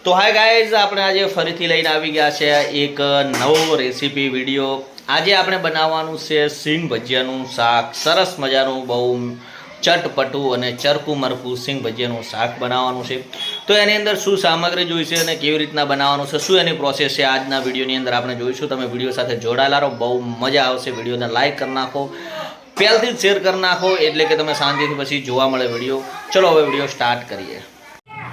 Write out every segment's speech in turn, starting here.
તો hi guys, આપણે આજે ફરીથી લઈને આવી ગયા છે એક નવો રેસીપી વિડીયો। આજે આપણે બનાવવાનું છે સિંગ ભજીયાનું શાક। સરસ મજાનું બહુ ચટપટું અને ચરકું મરકું સિંગ ભજીયાનું શાક બનાવવાનું છે। તો એની અંદર શું સામગ્રી જોઈશે અને કેવી રીતના બનાવવાનું છે, શું એની પ્રોસેસ છે, આજના વિડીયોની અંદર આપણે જોઈશું। તમે વિડીયો સાથે જોડાયેલા રહો, બહુ મજા આવશે। વિડીયોને લાઈક કરી નાખો, પહેલથી જ શેર કરી નાખો, એટલે કે તમે શાંતિથી પછી જોવા મળે વિડીયો। ચલો હવે વિડીયો સ્ટાર્ટ કરીએ।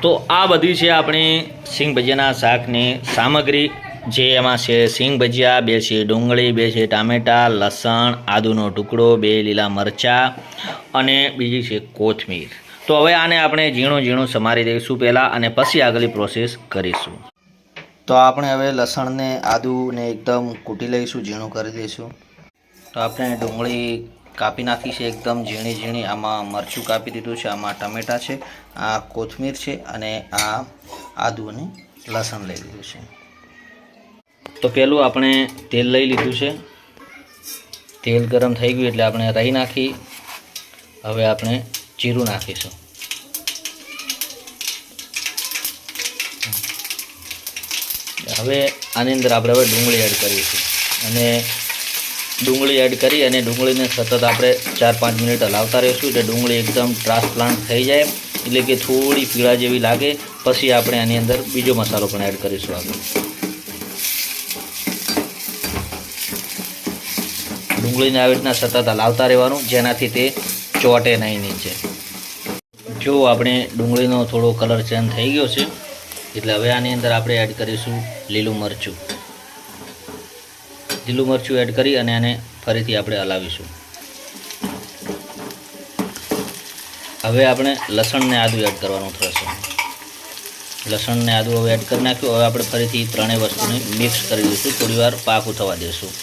તો આ બધી છે આપણી સિંગ ભજીયાના શાકની સામગ્રી। જે એમાં છે સિંગ ભજીયા, 2 છે ડુંગળી, 2 છે ટામેટાં, લસણ, આદુનો ટુકડો, 2 લીલા મરચાં અને બીજી છે કોથમીર। તો હવે આને આપણે ઝીણું ઝીણું સમારી દઈશું પહેલાં, અને પછી આગળની પ્રોસેસ કરીશું। તો આપણે હવે લસણને આદુને એકદમ કૂટી લઈશું, ઝીણું કરી દઈશું। તો આપણે ડુંગળી કાપી નાખી છે એકદમ ઝીણી ઝીણી। આમાં મરચું કાપી દીધું છે, આમાં ટમેટાં છે, આ કોથમીર છે અને આ આદુ અને લસણ લઈ લીધું છે। તો પહેલું આપણે તેલ લઈ લીધું છે। તેલ ગરમ થઈ ગયું એટલે આપણે રાઈ નાખી। હવે આપણે જીરું નાખીશું। હવે આની અંદર આપણે હવે ડુંગળી એડ કરીશું, અને ડુંગળી એડ કરી અને ડુંગળીને સતત આપણે 4-5 મિનિટ હલાવતા રહીશું, એટલે ડુંગળી એકદમ ટ્રાન્સપ્લાન્ટ થઈ જાય, એટલે કે થોડી પીળા જેવી લાગે। પછી આપણે આની અંદર બીજો મસાલો પણ એડ કરીશું આગળ। ડુંગળીને આવી રીતના સતત હલાવતા રહેવાનું, જેનાથી તે ચોંટે નહીં નીચે। જો આપણે ડુંગળીનો થોડો કલર ચેન્જ થઈ ગયો છે, એટલે હવે આની અંદર આપણે એડ કરીશું લીલું મરચું। લીલું મરચું એડ કરી અને આને ફરીથી આપણે હલાવીશું। હવે આપણે લસણને આદું એડ કરવાનું થશે। લસણને આદું હવે એડ કરી નાખ્યું। હવે આપણે ફરીથી ત્રણેય વસ્તુને મિક્સ કરી દઈશું, થોડી વાર પાકું થવા દઈશું।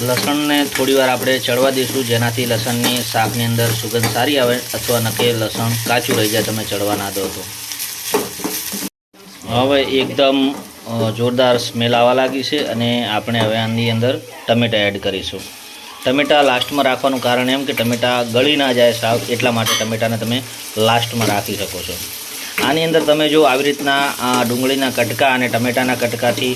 લસણને થોડી વાર આપણે ચડવા દઈશું, જેનાથી લસણની શાકની અંદર સુગંધ સારી આવે, અથવા નકે લસણ કાચું રહી જાય તમે ચડવા ના દો તો। હવે એકદમ જોરદાર સ્મેલ આવવા લાગી છે, અને આપણે હવે આની અંદર ટમેટાં એડ કરીશું। ટમેટાં લાસ્ટમાં રાખવાનું કારણ એમ કે ટમેટાં ગળી ના જાય સાવ, એટલા માટે ટમેટાને તમે લાસ્ટમાં રાખી શકો છો। આની અંદર તમે જો આવી રીતના ડુંગળીના કટકા અને ટમેટાના કટકાથી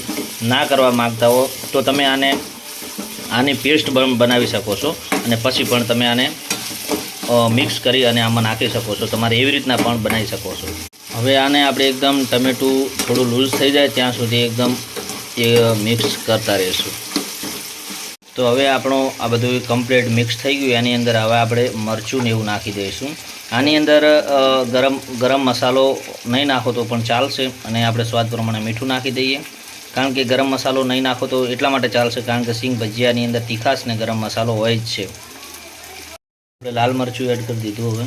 ના કરવા માગતા હો, તો તમે આની પેસ્ટ બનાવી શકો છો, અને પછી પણ તમે આને મિક્સ કરી અને આમાં નાખી શકો છો। તમારે એવી રીતના પણ બનાવી શકો છો। હવે આને આપણે એકદમ ટમેટું થોડું લૂઝ થઈ જાય ત્યાં સુધી એકદમ મિક્સ કરતા રહીશું। તો હવે આપણું આ બધું કમ્પ્લીટ મિક્સ થઈ ગયું। એની અંદર હવે આપણે મરચું ને એવું નાખી દઈશું। આની અંદર ગરમ મસાલો નહીં નાખો તો પણ ચાલશે, અને આપણે સ્વાદ પ્રમાણે મીઠું નાખી દઈએ। કારણ કે ગરમ મસાલો નહીં નાખો તો એટલા માટે ચાલશે, કારણ કે સિંગ ભજીયાની અંદર તીખાશ ને ગરમ મસાલો હોય જ છે। આપણે લાલ મરચું એડ કરી દીધું। હવે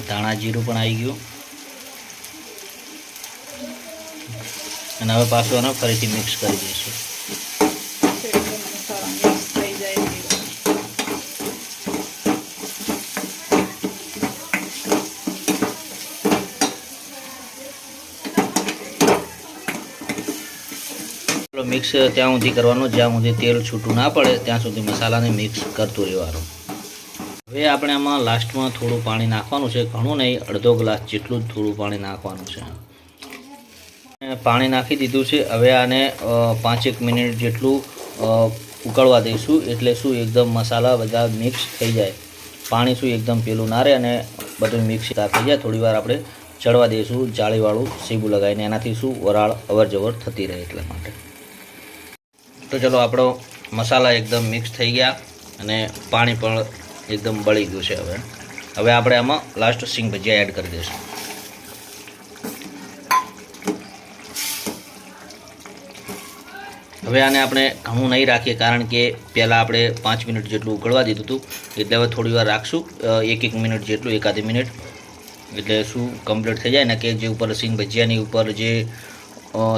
ધાણા જીરું પણ આવી ગયું, અને હવે પાછું આને ફરીથી મિક્સ કરી દઈશું। મિક્સ ત્યાં સુધી કરવાનું જ્યાં સુધી તેલ છૂટું ના પડે, ત્યાં સુધી મસાલાને મિક્સ કરતું રહેવાનું। હવે આપણે આમાં લાસ્ટમાં થોડું પાણી નાખવાનું છે, ઘણું નહીં, અડધો ગ્લાસ જેટલું જ થોડું પાણી નાખવાનું છે। પાણી નાખી દીધું છે। હવે આને 5-1 મિનિટ જેટલું ઉકળવા દઈશું, એટલે શું એકદમ મસાલા બધા મિક્સ થઈ જાય। પાણી શું એકદમ પેલું ના રહે અને બધું મિક્સ થઈ જાય। થોડી વાર આપણે ચડવા દઈશું જાળીવાળું સીબું લગાવીને, એનાથી શું વરાળ અવર જવર થતી રહે એટલા માટે। તો ચલો, આપણો મસાલા એકદમ મિક્સ થઈ ગયા અને પાણી પણ એકદમ બળી ગયું છે। હવે આપણે આમાં લાસ્ટ સિંગ ભજીયા એડ કરી દઈશું। હવે આને આપણે ઘણું નહીં રાખીએ, કારણ કે પહેલાં આપણે 5 મિનિટ જેટલું ઉકળવા દીધું હતું, એટલે હવે થોડી વાર રાખશું, 1 મિનિટ જેટલું, 1 મિનિટ, એટલે શું કમ્પ્લીટ થઈ જાય ને, કે જે ઉપર સિંગ ભજીયાની ઉપર જે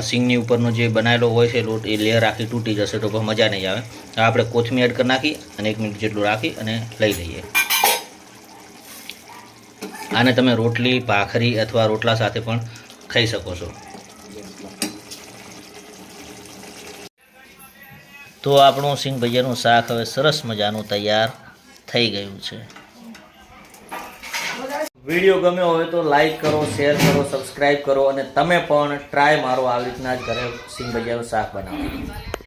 સિંગની ઉપરનો જે બનાવેલો હોય છે લોટ, એ લેયર આખી તૂટી જશે, તો પણ મજા નહીં આવે। આપણે કોથમીર એડ કરી નાખી અને 1 મિનિટ જેટલું રાખી અને લઈ લઈએ। આને તમે રોટલી, ભાખરી અથવા રોટલા સાથે પણ ખાઈ શકો છો। તો આપણું સિંગ ભજીયાનું શાક હવે સરસ મજાનું તૈયાર થઈ ગયું છે। વિડીયો ગમ્યો હોય તો લાઈક કરો, શેર કરો, સબસ્ક્રાઈબ કરો અને તમે પણ ટ્રાય મારો આવી રીતના જ ઘરે સિંગ ભજીયાનું શાક બનાવો.